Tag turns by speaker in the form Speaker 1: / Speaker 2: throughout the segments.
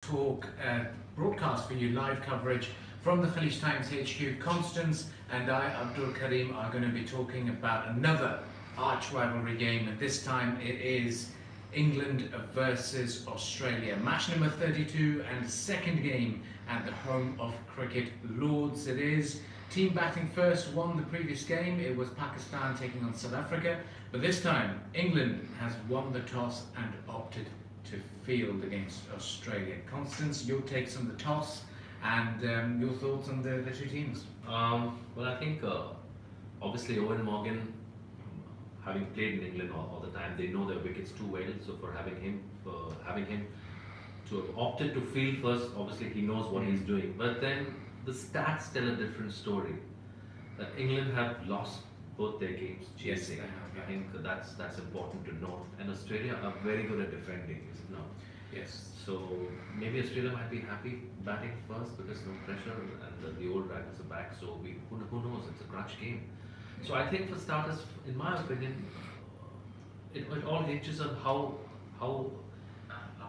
Speaker 1: talk broadcast for you, live coverage from the Khaleej Times HQ. Constance and I, Abdul Karim, are going to be talking about another arch rivalry game, and this time it is England versus Australia. Match number 32 and second game at the home of cricket, Lords it is. Team batting first won the previous game. It was Pakistan taking on South Africa, but this time England has won the toss and opted to field against Australia. Constance, your takes on the toss and your thoughts on the two teams?
Speaker 2: Well, I think obviously Owen Morgan, having played in England all the time, they know their wickets too well. So for having him to have opted to field first, obviously he knows what he's doing. But then the stats tell a different story. That England have lost both their games chasing.
Speaker 1: Yes, they have,
Speaker 2: I think that's important to note. And Australia are very good at defending, is it not?
Speaker 1: Yes.
Speaker 2: So maybe Australia might be happy batting first because no pressure and the old dragons are back. So who knows? It's a crutch game. So I think for starters, in my opinion, it all hinges on how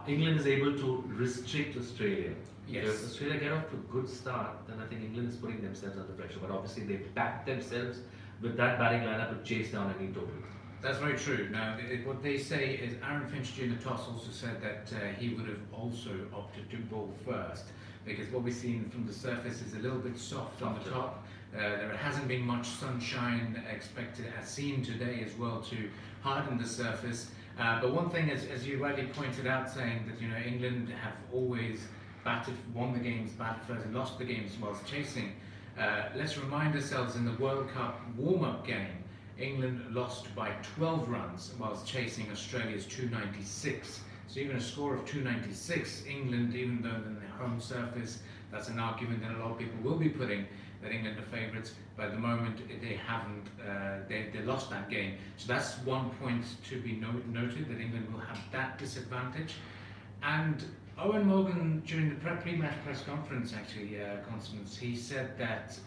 Speaker 2: England is able to restrict Australia.
Speaker 1: Yes.
Speaker 2: If Australia get off to a good start, then I think England is putting themselves under pressure. But obviously they backed themselves with that batting lineup to chase down any total.
Speaker 1: That's very true. Now, what they say is Aaron Finch during the toss also said that he would have also opted to bowl first, because what we've seen from the surface is a little bit soft on the top. There hasn't been much sunshine expected, as seen today as well, to harden the surface. But one thing, as you rightly pointed out, saying that England have always won the games, batted first, and lost the games whilst chasing. Let's remind ourselves, in the World Cup warm-up game, England lost by 12 runs whilst chasing Australia's 296. So even a score of 296, England, even though in their home surface, that's an argument that a lot of people will be putting, that England are favourites, but at the moment they haven't, they lost that game. So that's one point to be noted, that England will have that disadvantage. And Owen Morgan, during the pre-match press conference, actually, Constance, he said that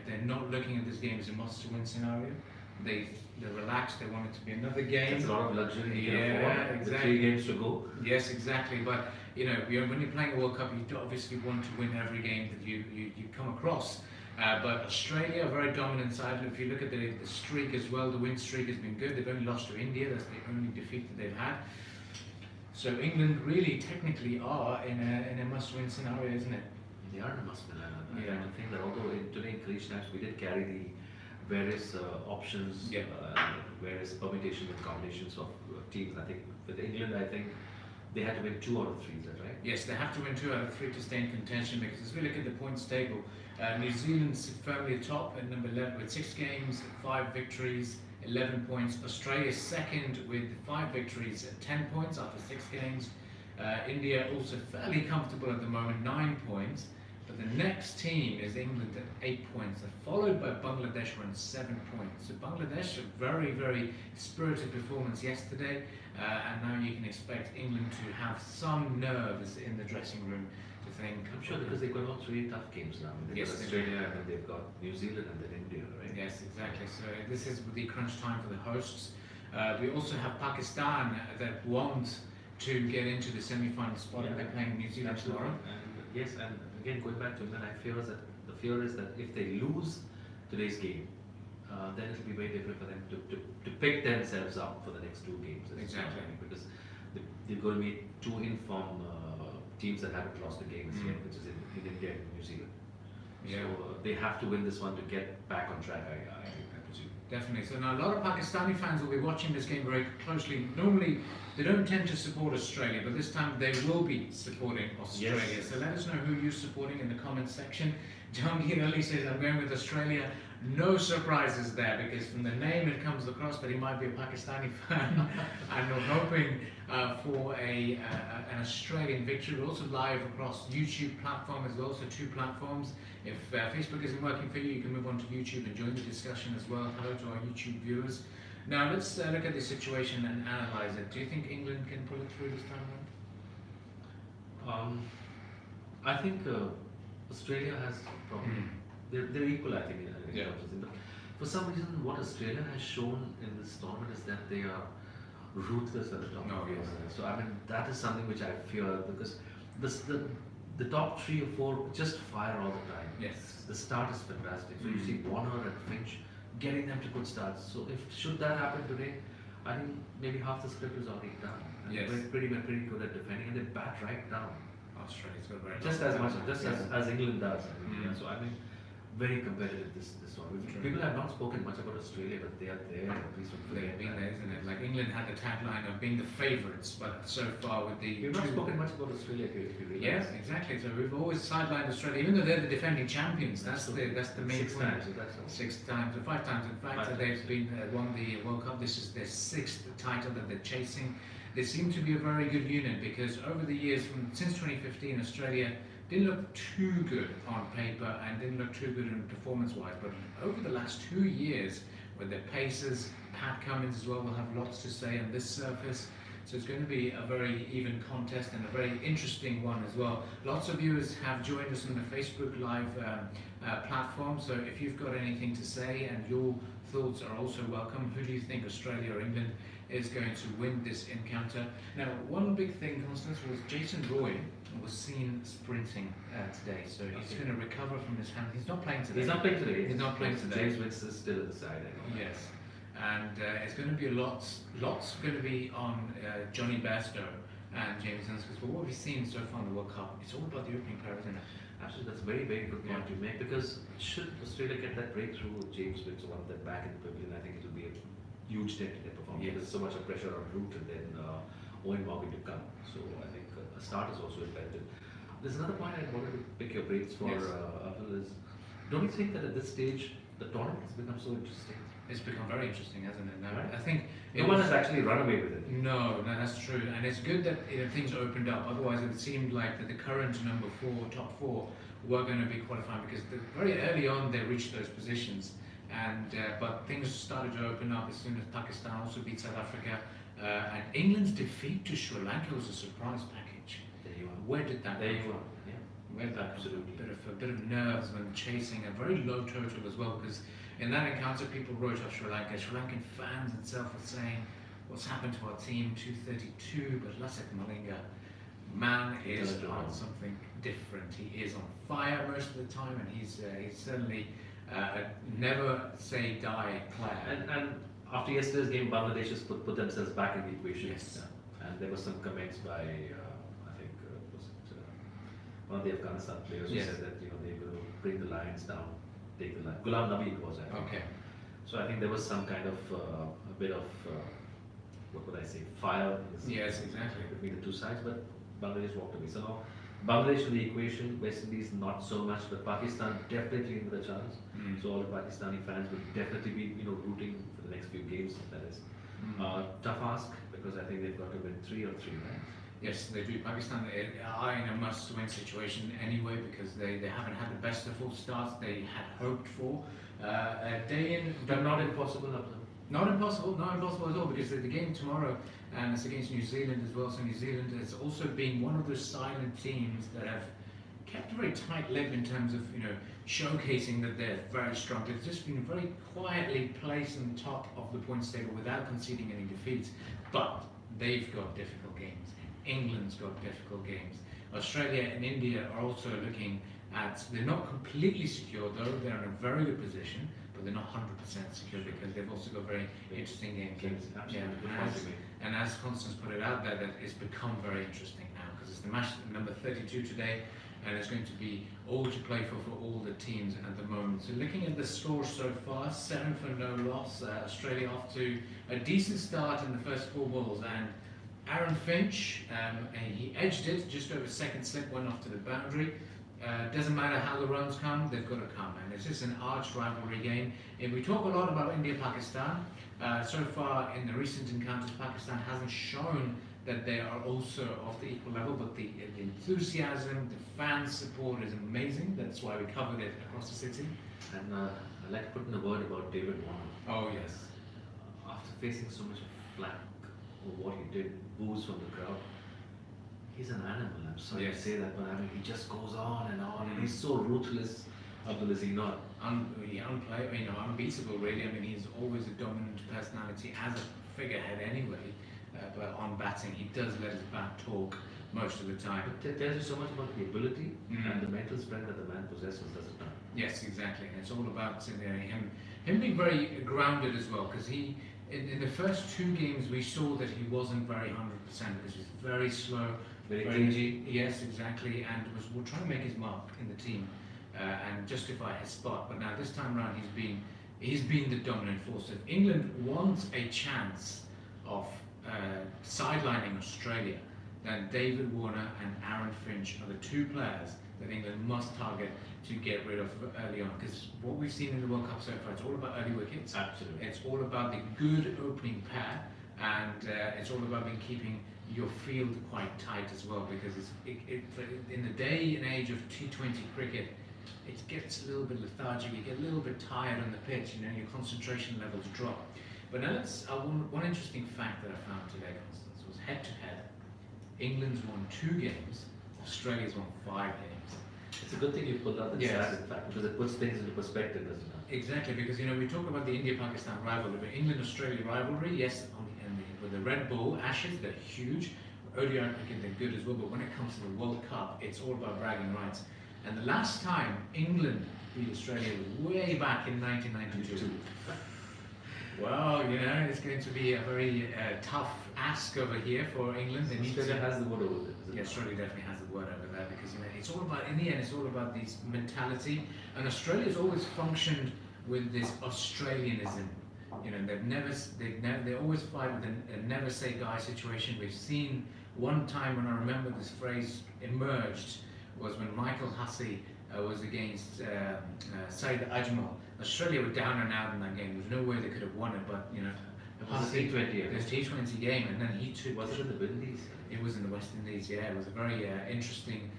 Speaker 1: they're not looking at this game as a must-win scenario. They're relaxed. They want it to be another game.
Speaker 2: It's a lot of luxury.
Speaker 1: Yeah, exactly.
Speaker 2: 3 games to go.
Speaker 1: Yes, exactly. But when you're playing a World Cup, you obviously want to win every game that you come across. But Australia, a very dominant side. If you look at the streak as well, the win streak has been good. They've only lost to India. That's the only defeat that they've had. So England really technically are in a must-win scenario, isn't it?
Speaker 2: They are in a must-win.
Speaker 1: Yeah.
Speaker 2: I think that although today in Khaleej Times we did carry the various options, various permutations and combinations of teams. I think with England, I think they had to win 2 out of 3. Is that right?
Speaker 1: Yes, they have to win 2 out of 3 to stay in contention, because as we look at the points table, New Zealand's firmly atop at number 11 with 6 games, 5 victories, 11 points. Australia's second with 5 victories, 10 points after 6 games. India also fairly comfortable at the moment, 9 points. But the next team is England at 8 points, followed by Bangladesh on 7 points. So Bangladesh, a very, very spirited performance yesterday, and now you can expect England to have some nerves in the dressing room to think.
Speaker 2: I'm sure, because they've got all 3 tough games now. They've
Speaker 1: Yes,
Speaker 2: got Australia, and then they've got New Zealand, and then India, right?
Speaker 1: Yes, exactly. So this is the crunch time for the hosts. We also have Pakistan that want to get into the semi-final spot, and they're playing New Zealand tomorrow.
Speaker 2: Yes, and again, going back to England, the fear is that if they lose today's game, then it'll be very difficult for them to pick themselves up for the next 2 games.
Speaker 1: Exactly.
Speaker 2: Because they're going to be 2 informed teams that haven't lost a game yet, which is in India and New Zealand.
Speaker 1: Yeah.
Speaker 2: So they have to win this one to get back on track, I presume.
Speaker 1: Definitely. So now a lot of Pakistani fans will be watching this game very closely. Normally, they don't tend to support Australia, but this time they will be supporting Australia.
Speaker 2: Yes.
Speaker 1: So let us know who you're supporting in the comments section. Jahangir Ali says, I'm going with Australia. No surprises there, because from the name it comes across that he might be a Pakistani fan, and we're hoping for an Australian victory. We're also live across YouTube platform as well, so 2 platforms. If Facebook isn't working for you, you can move on to YouTube and join the discussion as well. Hello to our YouTube viewers. Now let's look at the situation and analyse it. Do you think England can pull it through this time around?
Speaker 2: I think Australia has probably they're equal, I think, in terms of thing. But for some reason, what Australia has shown in this tournament is that they are ruthless at the top.
Speaker 1: No, yes.
Speaker 2: So I mean, that is something which I fear, because the top 3 or 4 just fire all the time.
Speaker 1: Yes.
Speaker 2: The start is fantastic. So you see Warner and Finch getting them to good starts. So if should that happen today, I think maybe half the script is already done. And
Speaker 1: Yes.
Speaker 2: we're pretty good at defending, and they bat right down.
Speaker 1: Australia's got very
Speaker 2: Just
Speaker 1: long
Speaker 2: as much,
Speaker 1: time.
Speaker 2: just
Speaker 1: Yeah.
Speaker 2: as England does. I mean,
Speaker 1: Mm.
Speaker 2: So I mean, very competitive this one.
Speaker 1: True.
Speaker 2: People have not spoken much about Australia, but they are there. Please don't
Speaker 1: They've
Speaker 2: forget
Speaker 1: been
Speaker 2: that.
Speaker 1: there, isn't it? Like England had the tagline of being the favourites, but so far with the
Speaker 2: We've not
Speaker 1: two-
Speaker 2: spoken much about Australia if you realize.
Speaker 1: Yes, exactly. So we've always sidelined Australia, even though they're the defending champions. That's the main
Speaker 2: 6
Speaker 1: point.
Speaker 2: times. So that's all.
Speaker 1: 6 times, or 5 times in fact,
Speaker 2: 5
Speaker 1: they've
Speaker 2: times.
Speaker 1: been won the World Cup. This is their 6th title that they're chasing. They seem to be a very good unit because over the years, since 2015, Australia didn't look too good on paper and didn't look too good in performance-wise. But over the last 2 years, with their paces, Pat Cummins as well will have lots to say on this surface. So it's going to be a very even contest and a very interesting one as well. Lots of viewers have joined us on the Facebook Live platform. So if you've got anything to say and your thoughts are also welcome. Who do you think, Australia or England, is going to win this encounter? Now, one big thing, Constance, was Jason Roy was seen sprinting today. So he's
Speaker 2: Okay.
Speaker 1: going to recover from his hand. He's not playing today.
Speaker 2: He's not playing today.
Speaker 1: He's not playing today.
Speaker 2: James Wicks is still at the side. I know.
Speaker 1: Yes, and it's going to be lots going to be on Johnny Bairstow and James Hunsford. But what we've seen so far in the World Cup, it's all about the opening pair, isn't it?
Speaker 2: Absolutely, that's a very good point you make, because should Australia get that breakthrough with James Wicks or one of them back in the pavilion, I think it will be a huge dent in their performance.
Speaker 1: Yes.
Speaker 2: There's so much of pressure on Root and then Owen Morgan to come. So I think a start is also imperative. There's another point I wanted to pick your brains for,
Speaker 1: Yes.
Speaker 2: Abdul, is don't you think that at this stage the tournament has become so interesting?
Speaker 1: It's become very interesting, hasn't it? Now,
Speaker 2: Right.
Speaker 1: I think
Speaker 2: No one has actually run away with it.
Speaker 1: No, that's true, and it's good that things opened up. Otherwise, it seemed like that the current number 4, top 4, were going to be qualifying because very early on they reached those positions, and but things started to open up as soon as Pakistan also beat South Africa, and England's defeat to Sri Lanka was a surprise package.
Speaker 2: There you are.
Speaker 1: Where did that?
Speaker 2: There
Speaker 1: come
Speaker 2: you
Speaker 1: from?
Speaker 2: are. Yeah.
Speaker 1: Where did that come from?
Speaker 2: Absolutely.
Speaker 1: A bit of nerves when chasing a very low total as well, because in that encounter people wrote off Sri Lanka. Sri Lankan fans itself were saying, "What's happened to our team? 232." But Lasik Malinga, man, is
Speaker 2: Does it
Speaker 1: on
Speaker 2: all.
Speaker 1: something different. He is on fire most of the time, and he's certainly a never say die player.
Speaker 2: And after yesterday's game, Bangladesh has put themselves back in the equation.
Speaker 1: Yes.
Speaker 2: And there were some comments by, I think, was it one of the Afghanistan players
Speaker 1: Yes.
Speaker 2: who said that they will bring the Lions down, take the line. Ghulam Nabi it was, I think.
Speaker 1: Okay.
Speaker 2: So I think there was some kind of a bit of what would I say, fire.
Speaker 1: Yes, exactly.
Speaker 2: Between the two sides, but Bangladesh walked away. So now Bangladesh in the equation, West Indies not so much, but Pakistan definitely in with a chance.
Speaker 1: Mm.
Speaker 2: So all the Pakistani fans will definitely be rooting for the next few games. That is
Speaker 1: Mm.
Speaker 2: tough ask, because I think they've got to win 3 or 3, right?
Speaker 1: Yes, they do. Pakistan are in a must-win situation anyway because they haven't had the best of full starts they had hoped for. A day in,
Speaker 2: But not impossible of them.
Speaker 1: not impossible at all, because the game tomorrow and it's against New Zealand as well. So New Zealand has also been one of those silent teams that have kept a very tight lip in terms of showcasing that they're very strong. They've just been very quietly placed on top of the points table without conceding any defeats. But they've got difficult games. England's got difficult games. Australia and India are also looking at. They're not completely secure though. They're in a very good position, but they're not 100% secure because they've also got very interesting games.
Speaker 2: Absolutely. Good
Speaker 1: Yeah,
Speaker 2: point
Speaker 1: as-
Speaker 2: you made.
Speaker 1: and as Constance put it out there, that it's become very interesting now because it's the match number 32 today, and it's going to be all to play for all the teams at the moment. So looking at the score so far, 7 for no loss. Australia off to a decent start in the first 4 balls, and Aaron Finch, he edged it just over second slip, went off to the boundary. Doesn't matter how the runs come, they've got to come, and it's just an arch rivalry game. And we talk a lot about India-Pakistan. So far in the recent encounters, Pakistan hasn't shown that they are also of the equal level, but the enthusiasm, the fan support is amazing. That's why we covered it across the city.
Speaker 2: And I'd like to put in a word about David Warner.
Speaker 1: Oh yes.
Speaker 2: After facing so much of flack for what he did, boos from the crowd, he's an animal. I'm sorry
Speaker 1: Yes.
Speaker 2: to say that, but I mean, he just goes on, and he's so ruthless. Abdul, is he not?
Speaker 1: Unbeatable really. I mean, he's always a dominant personality as a figurehead anyway. But on batting, he does let his bat talk most of the time.
Speaker 2: But it tells you so much about the ability
Speaker 1: Mhm.
Speaker 2: and the mental strength that the man possesses, does it not?
Speaker 1: Yes, exactly. And it's all about him being very grounded as well, because in the first two games we saw that he wasn't very 100% because he's very slow,
Speaker 2: Very clingy.
Speaker 1: Yes, exactly, and we're trying to make his mark in the team and justify his spot. But now this time around, he's been the dominant force. If England wants a chance of sidelining Australia, then David Warner and Aaron Finch are the two players that England must target to get rid of early on. Because what we've seen in the World Cup so far, it's all about early wickets.
Speaker 2: Absolutely.
Speaker 1: It's all about the good opening pair, and it's all about keeping your field quite tight as well. Because in the day and age of T20 cricket, it gets a little bit lethargic. You get a little bit tired on the pitch. Your concentration levels drop. But now one interesting fact that I found today, Constance, was head to head. England's won 2 games, Australia's won 5 games.
Speaker 2: It's a good thing you pulled out the
Speaker 1: Yes.
Speaker 2: stat, in fact, because it puts things into perspective, doesn't it?
Speaker 1: Exactly, because we talk about the India-Pakistan rivalry, but England-Australia rivalry, yes, with the Red Bull Ashes, they're huge. ODI cricket, they're good as well, but when it comes to the World Cup, it's all about bragging rights. And the last time England beat Australia was way back in 1992. Well, it's going to be a very tough ask over here for England. They need
Speaker 2: Australia
Speaker 1: to.
Speaker 2: has the word over it.
Speaker 1: Yeah, Australia definitely has the word over there because it's all about. In the end, it's all about this mentality. And Australia's always functioned with this Australianism. They always fight with a never say die situation. We've seen one time when I remember this phrase emerged was when Michael Hussey was against Saeed Ajmal. Australia were down and out in that game. There was no way they could have won it, but
Speaker 2: It was a T20.
Speaker 1: it was a T20 game, and then he took.
Speaker 2: Was it in the Indies?
Speaker 1: It was in the West Indies. Yeah, it was a very interesting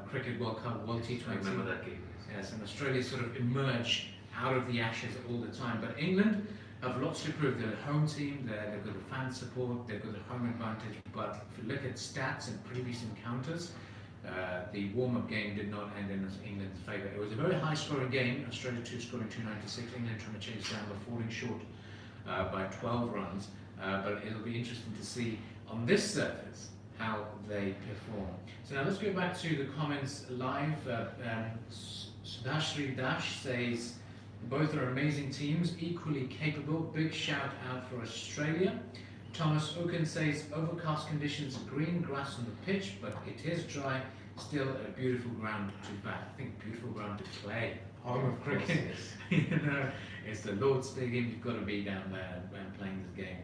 Speaker 1: cricket World Cup, World T20.
Speaker 2: I remember that game.
Speaker 1: Yes, and Australia sort of emerge out of the ashes all the time. But England have lots to prove. They're a home team. They've got the fan support. They've got the home advantage. But if you look at stats and previous encounters, the warm-up game did not end in England's favour. It was a very high-scoring game. Australia 2 scoring 296. England trying to chase down, but falling short by 12 runs. But it'll be interesting to see on this surface how they perform. So now let's go back to the comments live. Sudashri Dash says, both are amazing teams, equally capable. Big shout out for Australia. Thomas Oken says, overcast conditions, green grass on the pitch, but it is dry. Still a beautiful ground to bat. I think beautiful ground to play. Home of cricket. It's the Lord's Stadium. You've got to be down there and playing this game.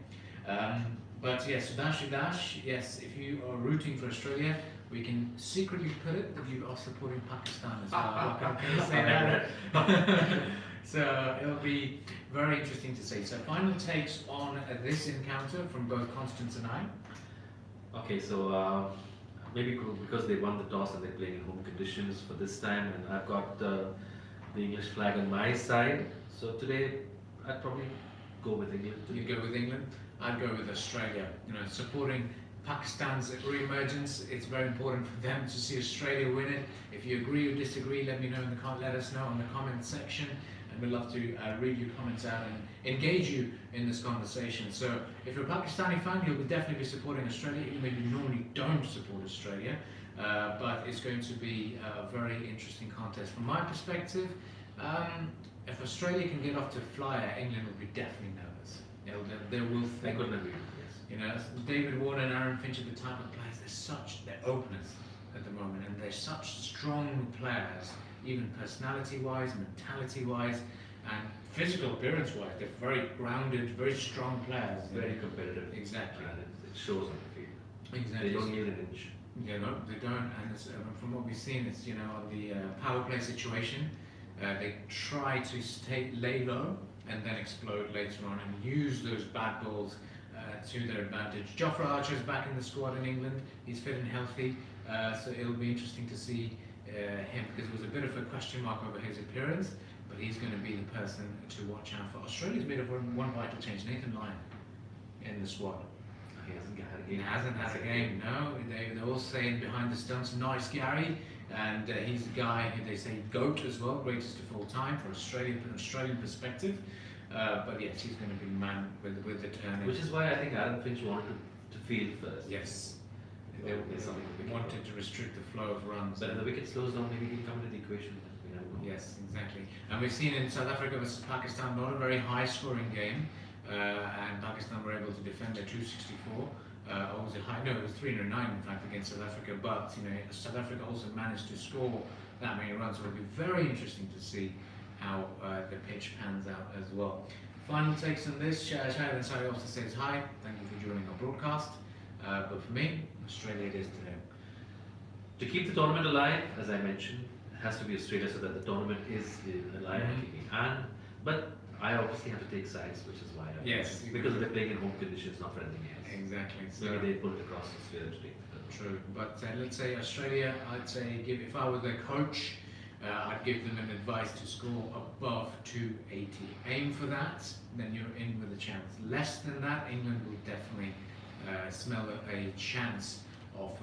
Speaker 1: But yes, Sudashri Dash, yes, if you are rooting for Australia, we can secretly put it that you are supporting Pakistan as well. Can I say that? So it'll be very interesting to see. So final takes on this encounter from both Constance and I.
Speaker 2: Okay, so maybe because they won the toss and they're playing in home conditions for this time, and I've got the English flag on my side. So today, I'd probably go with England.
Speaker 1: You go with England. I'd go with Australia. Supporting Pakistan's re-emergence. It's very important for them to see Australia win it. If you agree or disagree, let us know in the comment section, and we'd love to read your comments out and engage you in this conversation. So, if you're a Pakistani fan, you'll definitely be supporting Australia, even though you normally don't support Australia. But it's going to be a very interesting contest. From my perspective, if Australia can get off to a flyer, England will be definitely nervous. They will
Speaker 2: I
Speaker 1: think.
Speaker 2: couldn't agree. Yes.
Speaker 1: David Warner and Aaron Finch are the type of players. They're openers at the moment, and they're such strong players, even personality-wise, mentality-wise, and physical appearance-wise. They're very grounded, very strong players.
Speaker 2: Very competitive.
Speaker 1: Exactly.
Speaker 2: And it shows on the field.
Speaker 1: Exactly.
Speaker 2: They don't need an inch.
Speaker 1: They don't. And from what we've seen, it's on the power play situation. They try to lay low and then explode later on and use those bad balls to their advantage. Jofra Archer's back in the squad in England. He's fit and healthy, so it'll be interesting to see him, because there was a bit of a question mark over his appearance, but he's going to be the person to watch out for. Australia's made one vital change. Nathan Lyon in the squad.
Speaker 2: He hasn't had a
Speaker 1: He
Speaker 2: game.
Speaker 1: hasn't had a game, no. They're all saying behind the stumps, nice Gary, and he's the guy who they say GOAT as well, greatest of all time for Australian perspective. But yes, he's going to be the man with the turning.
Speaker 2: Which is why I think Aaron Finch wanted to field first.
Speaker 1: Yes.
Speaker 2: They would play something the wicket.
Speaker 1: wanted to restrict the flow of runs.
Speaker 2: But if the wicket slows down, maybe he'll come into the equation. We never know.
Speaker 1: Yes, exactly. And we've seen in South Africa versus Pakistan, not a very high scoring game, and Pakistan were able to defend their 264. Or was it high? No, it was 309 in fact against South Africa. But South Africa also managed to score that many runs. So it'll be very interesting to see how the pitch pans out as well. Final takes on this. Shahid Ansari also says hi. Thank you for joining our broadcast. But for me, Australia it is today.
Speaker 2: To keep the tournament alive, as I mentioned, it has to be Australia so that the tournament is alive and kicking. But I obviously have to take sides, which is why because they're playing in home conditions, not for anything else.
Speaker 1: Exactly. So
Speaker 2: Maybe they pull it across Australia today.
Speaker 1: true. But let's say Australia, I'd say if I were their coach, I'd give them an advice to score above 280. Aim for that, then you're in with a chance. Less than that, England will definitely smell a chance of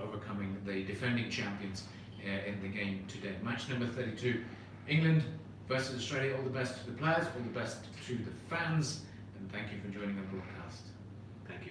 Speaker 1: overcoming the defending champions in the game today. Match number 32, England versus Australia. All the best to the players, all the best to the fans, and thank you for joining our broadcast.
Speaker 2: Thank you.